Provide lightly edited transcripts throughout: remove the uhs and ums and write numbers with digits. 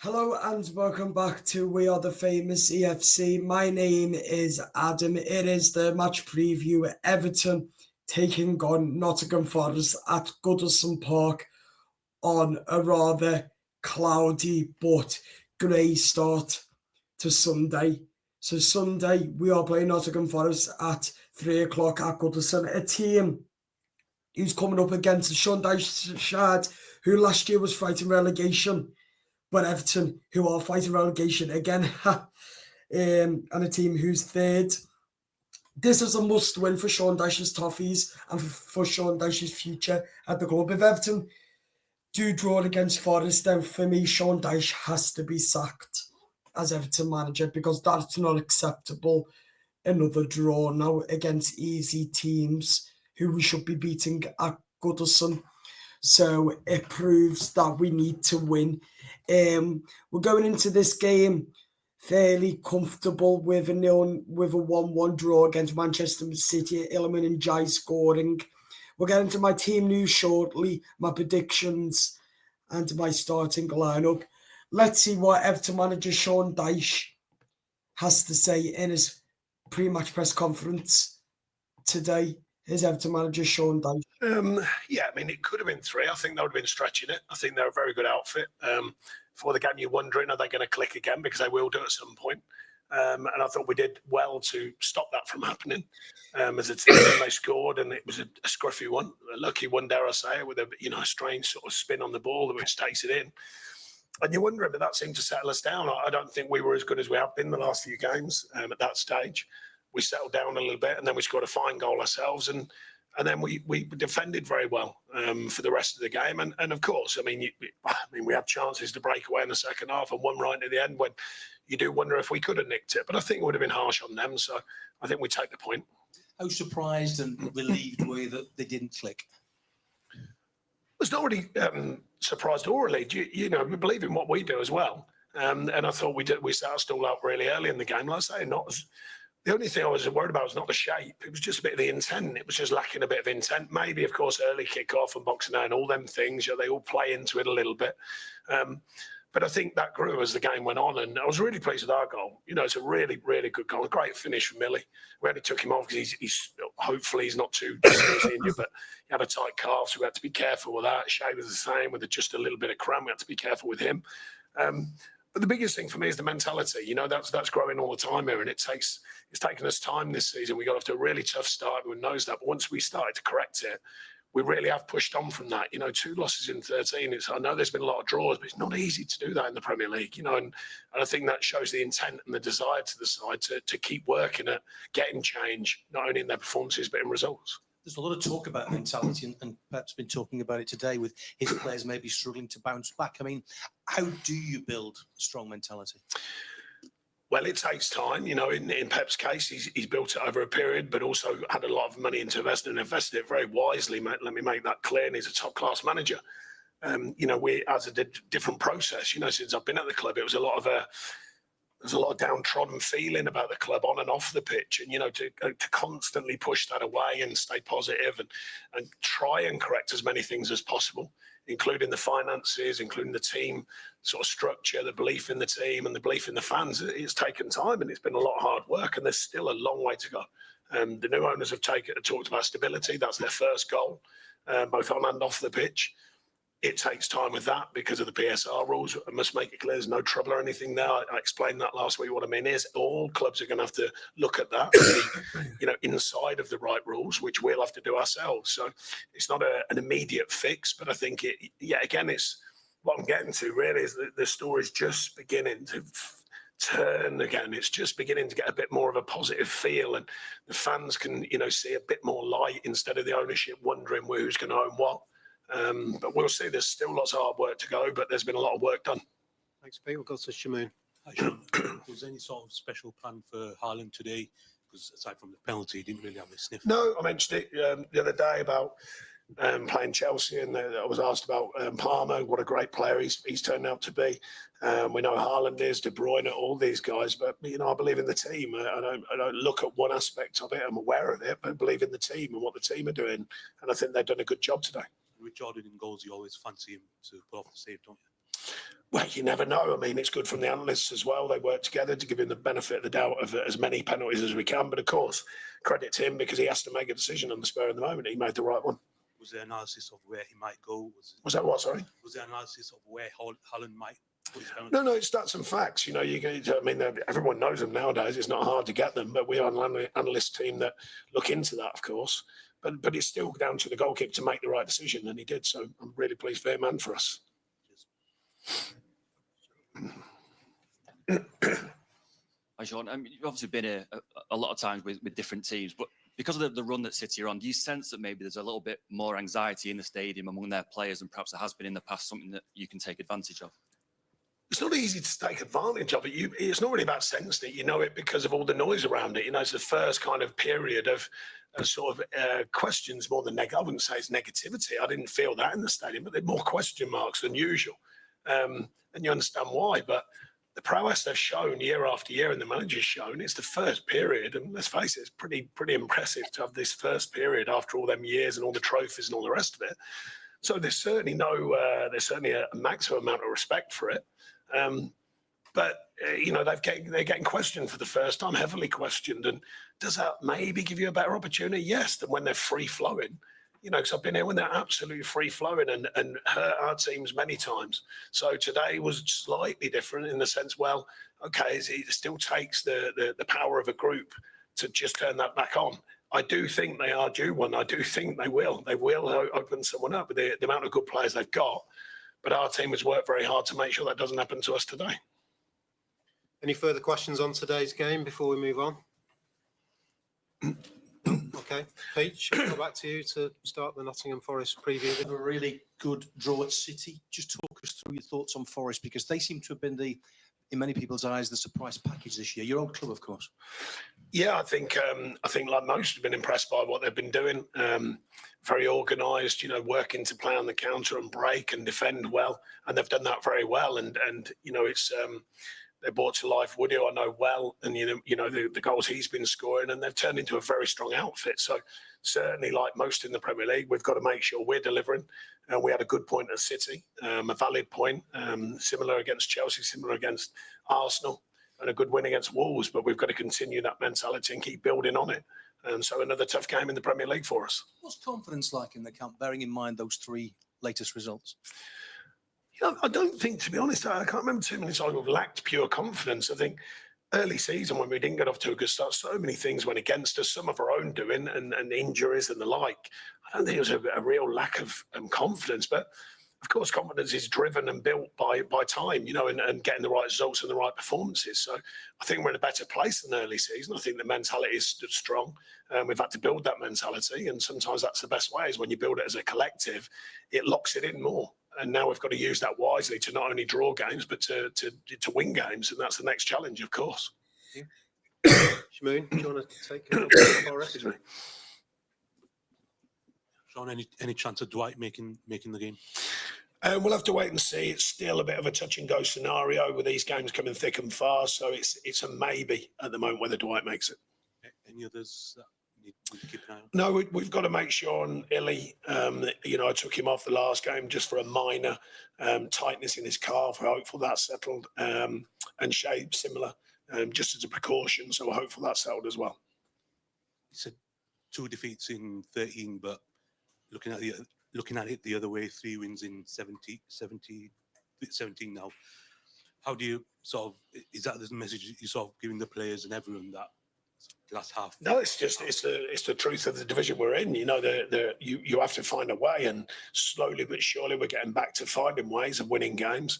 Hello and welcome back to We Are the Famous EFC. My name is Adam. It is the match preview. Everton taking on Nottingham Forest at Goodison Park on a rather cloudy but grey start to Sunday. So Sunday we are playing Nottingham Forest at 3 o'clock at Goodison, a team who's coming up against the Sean Dyche side, who last year was fighting relegation. But Everton, who are fighting relegation again, and a team who's third. This is a must-win for Sean Dyche's toffees and for Sean Dyche's future at the club. If Everton do draw against Forest, then for me, Sean Dyche has to be sacked as Everton manager because that's not acceptable. Another draw now against easy teams who we should be beating at Goodison. So it proves that we need to win. We're going into this game fairly comfortable with a 1-1 draw against Manchester City, Ilman and Jai scoring. We'll get into my team news shortly, my predictions, and my starting lineup. Let's see what Everton manager Sean Dyche has to say in his pre-match press conference today. Here's Everton manager Sean Dyche. It could have been 3. I think that would have been stretching it. I think they're a very good outfit. For the game, you're wondering, are they going to click again? Because they will do at some point. And I thought we did well to stop that from happening. As a team, they scored, and it was a scruffy one, a lucky one, dare I say, with a strange sort of spin on the ball, which takes it in. And you're wondering, but that seemed to settle us down. I don't think we were as good as we have been the last few games at that stage. We settled down a little bit, and then we scored a fine goal ourselves, and then we defended very well for the rest of the game. And of course, we had chances to break away in the second half, and one right at the end when you do wonder if we could have nicked it. But I think it would have been harsh on them, so I think we take the point. How surprised and relieved were you that they didn't click? I was not really surprised or relieved. We believe in what we do as well, and I thought we set our stall out really early in the game. Like I say, the only thing I was worried about was not the shape. It was just a bit of the intent. It was just lacking a bit of intent. Maybe, of course, early kick-off and boxing out and all them things, they all play into it a little bit. But I think that grew as the game went on, and I was really pleased with our goal. It's a really, really good goal. A great finish from Millie. We only took him off because he's hopefully he's not too seriously injured, but he had a tight calf, so we had to be careful with that. Shay was the same with just a little bit of cramp. We had to be careful with him. But the biggest thing for me is the mentality. That's growing all the time here, and it's taken us time this season. We got off to a really tough start. Everyone knows that. But once we started to correct it, we really have pushed on from that. 2 losses in 13. I know there's been a lot of draws, but it's not easy to do that in the Premier League. And I think that shows the intent and the desire to the side to keep working at getting change, not only in their performances, but in results. There's a lot of talk about mentality, and Pep's been talking about it today with his players maybe struggling to bounce back. How do you build a strong mentality? Well, it takes time. In Pep's case, he's built it over a period, but also had a lot of money into investing and invested it very wisely. Let me make that clear. And he's a top-class manager. We as a different process. Since I've been at the club, it was a lot of there's a lot of downtrodden feeling about the club on and off the pitch, and to constantly push that away and stay positive and try and correct as many things as possible, including the finances, including the team sort of structure, the belief in the team and the belief in the fans. It's taken time, and it's been a lot of hard work, and there's still a long way to go. The new owners have talked about stability. That's their first goal, both on and off the pitch. It takes time with that because of the PSR rules. I must make it clear there's no trouble or anything there. I explained that last week. What I mean is all clubs are going to have to look at that, inside of the right rules, which we'll have to do ourselves. So it's not an immediate fix, but I think it's what I'm getting to really is that the story's just beginning to turn again. It's just beginning to get a bit more of a positive feel, and the fans can, see a bit more light instead of the ownership wondering who's going to own what. But we'll see. There's still lots of hard work to go, but there's been a lot of work done. Thanks, Pete. We'll go to Shamoon. Hi, Sean. Was there any sort of special plan for Haaland today? Because aside from the penalty, he didn't really have a sniff. No, I mentioned it the other day about playing Chelsea, and I was asked about Palmer. What a great player he's turned out to be. We know Haaland is, De Bruyne, all these guys, but I believe in the team. I don't look at one aspect of it. I'm aware of it, but I believe in the team and what the team are doing, and I think they've done a good job today. With Jordan in goals, you always fancy him to pull off the save, don't you? Well, you never know. I mean, it's good from the analysts as well. They work together to give him the benefit of the doubt of as many penalties as we can. But of course, credit to him because he has to make a decision on the spur of the moment. He made the right one. Was there analysis of where he might go? Was that what? Sorry. Was there analysis of where Holland might put his penalty? No, it's stats and facts. You know, I mean, everyone knows them nowadays. It's not hard to get them, but we are an analyst team that look into that, of course. But it's still down to the goalkeeper to make the right decision, and he did. So I'm really pleased for him and for us. Hi, Sean. You've obviously been a lot of times with different teams, but because of the run that City are on, do you sense that maybe there's a little bit more anxiety in the stadium among their players and perhaps there has been in the past, something that you can take advantage of? It's not easy to take advantage of it. It's not really about sensing it. You know it because of all the noise around it. You know, it's the first kind of period of sort of questions more than I wouldn't say it's negativity. I didn't feel that in the stadium, but there are more question marks than usual. And you understand why. But the prowess they've shown year after year and the manager's shown, it's the first period. And let's face it, it's pretty impressive to have this first period after all them years and all the trophies and all the rest of it. So there's certainly there's certainly a maximum amount of respect for it. But you know, they're getting questioned for the first time, heavily questioned. And does that maybe give you a better opportunity? Yes, than when they're free flowing. You know, because I've been here when they're absolutely free flowing and hurt our teams many times. So today was slightly different in the sense, well, okay, it still takes the power of a group to just turn that back on. I do think they are due one. I do think they will. They will open someone up with the amount of good players they've got. But our team has worked very hard to make sure that doesn't happen to us today. Any further questions on today's game before we move on? Okay, Pete, shall we go back to you to start the Nottingham Forest preview? A really good draw at City. Just talk us through your thoughts on Forest, because they seem to have been in many people's eyes, the surprise package this year. Your own club, of course. Yeah, I think like most have been impressed by what they've been doing. Very organised, you know, working to play on the counter and break and defend well, and they've done that very well. And you know, it's they brought to life Woody, who I know well, and you know the goals he's been scoring, and they've turned into a very strong outfit. So certainly, like most in the Premier League, we've got to make sure we're delivering. We had a good point at City, a valid point, similar against Chelsea, similar against Arsenal, and a good win against Wolves. But we've got to continue that mentality and keep building on it. So another tough game in the Premier League for us. What's confidence like in the camp, bearing in mind those three latest results? You know, I don't think, to be honest, I can't remember too many times we've lacked pure confidence. I think early season when we didn't get off to a good start, so many things went against us, some of our own doing and injuries and the like. I don't think it was a real lack of confidence, but of course, confidence is driven and built by time, you know, and getting the right results and the right performances. So I think we're in a better place than early season. I think the mentality is strong. We've had to build that mentality, and sometimes that's the best way is when you build it as a collective, it locks it in more. And now we've got to use that wisely to not only draw games, but to win games. And that's the next challenge, of course. Shmoon, do you want to take a Forest? Sean, any chance of Dwight making the game? We'll have to wait and see. It's still a bit of a touch and go scenario with these games coming thick and fast. So it's a maybe at the moment whether Dwight makes it. Any others that need to keep an eye on? No, we've got to make sure on Illy. You know, I took him off the last game just for a minor tightness in his calf. We're hopeful that's settled. And Shea, similar, just as a precaution. So we're hopeful that's settled as well. He said 2 defeats in 13, but looking at it the other way, 3 wins in 17 now. How do you sort of, is that the message you're sort of giving the players and everyone that last half? No, it's the truth of the division we're in. You know, you have to find a way, and slowly but surely we're getting back to finding ways of winning games.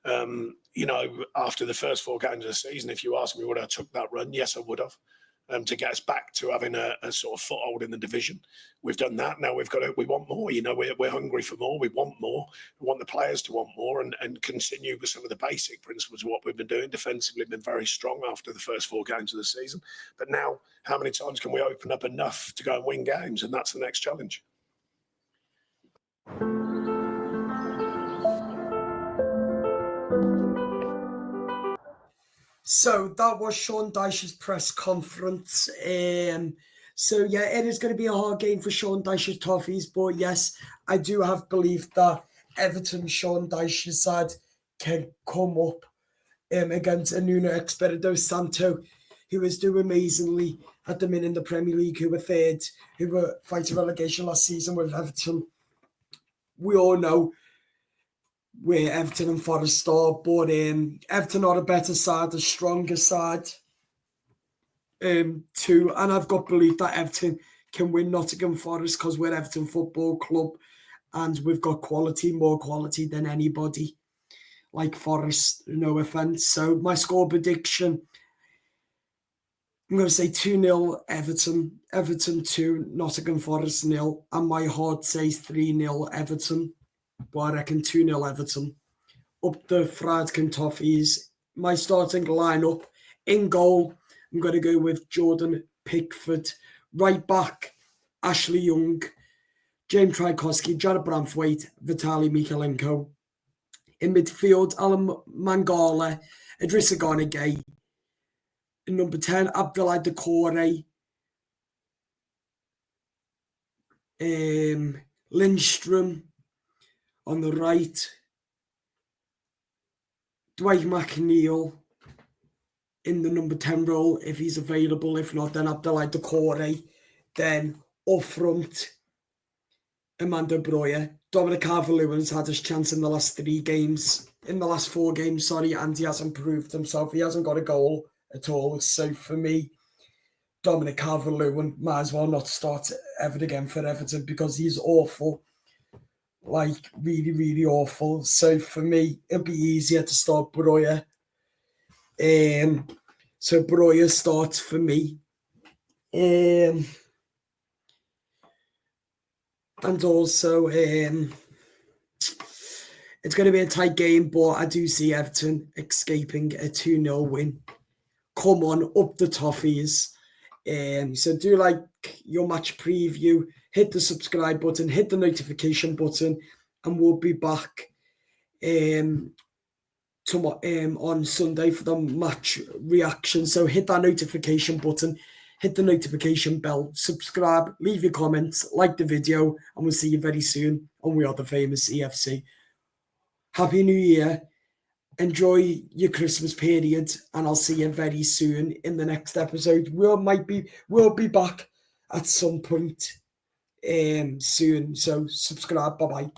You know, after the first 4 games of the season, if you ask me would I took that run, yes, I would have. To get us back to having a sort of foothold in the division. We've done that. Now we want more. You know, we're hungry for more. We want more. We want the players to want more and continue with some of the basic principles of what we've been doing. Defensively, been very strong after the first 4 games of the season. But now, how many times can we open up enough to go and win games? And that's the next challenge. So that was Sean Dyche's press conference. So yeah, it is going to be a hard game for Sean Dyche's Toffees, but yes, I do have belief that Everton, Sean Dyche's side, can come up against a Nuno Espirito Santo, who is doing amazingly at the minute in the Premier League, who were third, who were fighting relegation last season with Everton. We all know where Everton and Forest are, but Everton are a better side, a stronger side too. And I've got belief that Everton can win Nottingham Forest because we're Everton Football Club and we've got quality, more quality than anybody. Like Forest, no offence. So my score prediction, I'm going to say 2-0 Everton. Everton 2, Nottingham Forest 0. And my heart says 3-0 Everton. But I reckon 2-0 Everton. Up the Fradkin Toffees. My starting lineup, in goal, I'm going to go with Jordan Pickford. Right back, Ashley Young, James Tchaikovsky, Jared Branthwaite, Vitaly Mikalenko. In midfield, Alan Mangala, Idrissa Gana Gueye. In number 10, Abdoulaye Doucouré, Lindstrom. On the right, Dwight McNeil in the number 10 role if he's available. If not, then Abdoulaye Doucouré. Then up front, Amanda Breuer. Dominic Calvert-Lewin's had his chance in the last 4 games, and he hasn't proved himself. He hasn't got a goal at all. So for me, Dominic Calvert-Lewin might as well not start ever again for Everton because he's awful. Like, really, really awful. So for me, it'll be easier to start Breuer. So Breuer starts for me. And also, it's going to be a tight game, but I do see Everton escaping a 2-0 win. Come on, up the toffees. So do like your match preview, hit the subscribe button, hit the notification button, and we'll be back on Sunday for the match reaction. So hit that notification button, hit the notification bell, subscribe, leave your comments, like the video, and we'll see you very soon on We Are The Famous EFC. Happy New Year. Enjoy your Christmas period, and I'll see you very soon in the next episode. We'll be back at some point soon. So subscribe. Bye bye.